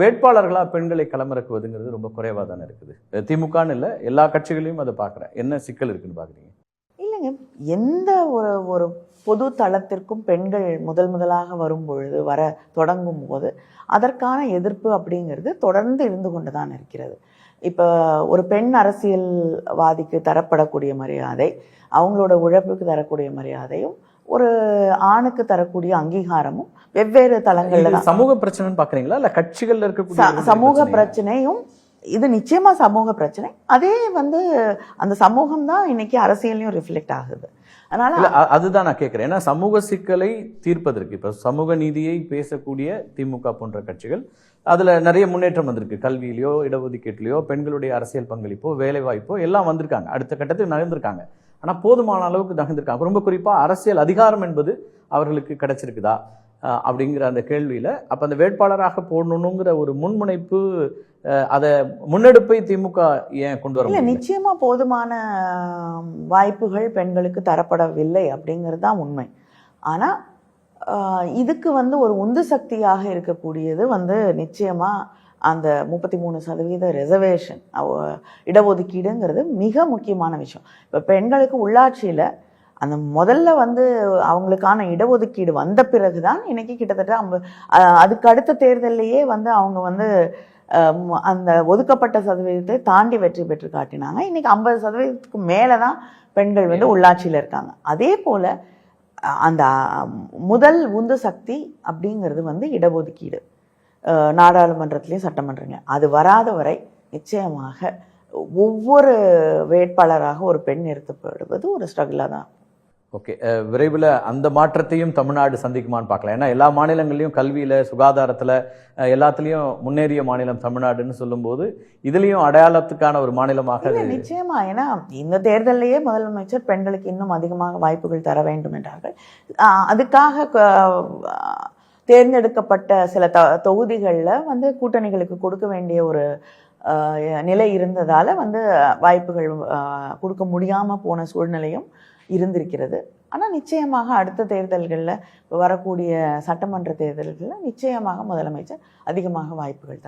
வேட்பாளர்களாக பெண்களை களமிறக்குவதுங்கிறது ரொம்ப குறைவாக தானே இருக்குது. திமுகன்னு இல்லை, எல்லா கட்சிகளையும் அதை பார்க்குறேன். என்ன சிக்கல் இருக்குன்னு பார்க்குறீங்க? இல்லைங்க, எந்த ஒரு ஒரு பொது தளத்திற்கும் பெண்கள் முதலாக வரும் பொழுது வர தொடங்கும் போது அதற்கான எதிர்ப்பு அப்படிங்கிறது தொடர்ந்து இருந்து கொண்டு தான் இருக்கிறது. இப்போ ஒரு பெண் அரசியல்வாதிக்கு தரப்படக்கூடிய மரியாதை, அவங்களோட உழைப்புக்கு தரக்கூடிய மரியாதையும், ஒரு ஆணுக்கு தரக்கூடிய அங்கீகாரமும் வெவ்வேறு தளங்கள்ல சமூக பிரச்சனைன்னு பாக்குறீங்களா, இல்ல கட்சிகள்ல இருக்கக்கூடிய சமூக பிரச்சனையும் இது நிச்சயமா சமூக பிரச்சனை. அதே அந்த சமூகம் தான் இன்னைக்கு அரசியலையும் ரிஃப்ளெக்ட் ஆகுது. அதனால அதுதான் நான் கேட்கிறேன். ஏன்னா சமூக சிக்கலை தீர்ப்பதற்கு இப்ப சமூக நீதியை பேசக்கூடிய திமுக போன்ற கட்சிகள் அதுல நிறைய முன்னேற்றம் வந்திருக்கு. கல்வியிலையோ இடஒதுக்கீட்டிலையோ பெண்களுடைய அரசியல் பங்களிப்போ வேலை வாய்ப்போ எல்லாம் வந்திருக்காங்க, அடுத்த கட்டத்துக்கு நகர்ந்திருக்காங்க. ஆனா போதுமான அளவுக்கு நகர்ந்திருக்காங்க. ரொம்ப குறிப்பா அரசியல் அதிகாரம் என்பது அவர்களுக்கு கிடைச்சிருக்குதா அப்படிங்கிற அந்த கேள்வியில அப்ப அந்த வேட்பாளராக போடணுங்கிற ஒரு முன்முனைப்பு, அதை முன்னெடுப்பை திமுக ஏன் கொண்டு வர? நிச்சயமா போதுமான வாய்ப்புகள் பெண்களுக்கு தரப்படவில்லை அப்படிங்கிறது தான் உண்மை. ஆனா இதுக்கு ஒரு உந்து சக்தியாக இருக்கக்கூடியது நிச்சயமா அந்த 33% ரிசர்வேஷன் இடஒதுக்கீடுங்கிறது மிக முக்கியமான விஷயம். இப்போ பெண்களுக்கு உள்ளாட்சியில அந்த முதல்ல அவங்களுக்கான இடஒதுக்கீடு வந்த பிறகுதான் இன்னைக்கு கிட்டத்தட்ட அதுக்கு அடுத்த தேர்தலையே அவங்க அந்த ஒதுக்கப்பட்ட சதவீதத்தை தாண்டி வெற்றி பெற்று காட்டினாங்க. இன்னைக்கு 50% மேலதான் பெண்கள் உள்ளாட்சியில இருக்காங்க. அதே போல அந்த முதல் உந்து சக்தி அப்படிங்கிறது இடஒதுக்கீடு, நாடாளுமன்றத்திலையும் சட்டமன்றங்க. அது வராத வரை நிச்சயமாக ஒவ்வொரு வேட்பாளராக ஒரு பெண் நிறுத்தப்படுவது ஒரு ஸ்ட்ரகிளாக தான். ஓகே, விரைவில் அந்த மாற்றத்தையும் தமிழ்நாடு சந்திக்குமான்னு பார்க்கலாம். ஏன்னா எல்லா மாநிலங்கள்லையும் கல்வியில சுகாதாரத்துல எல்லாத்துலேயும் முன்னேறிய மாநிலம் தமிழ்நாடுன்னு சொல்லும்போது இதுலேயும் அடையாளத்துக்கான ஒரு மாநிலமாக நிச்சயமா. ஏன்னா இந்த தேர்தலையே முதலமைச்சர் பெண்களுக்கு இன்னும் அதிகமாக வாய்ப்புகள் தர வேண்டும் என்றார்கள். அதுக்காக தேர்ந்தெடுக்கப்பட்ட சில தொகுதிகளில் கூட்டணிகளுக்கு கொடுக்க வேண்டிய ஒரு நிலை இருந்ததால வாய்ப்புகள் கொடுக்க முடியாம போன சூழ்நிலையும் இருந்திருக்கிறது. ஆனால் நிச்சயமாக அடுத்த தேர்தல்களில் வரக்கூடிய சட்டமன்ற தேர்தல்களில் நிச்சயமாக முதலமைச்சர் அதிகமாக வாய்ப்புகள்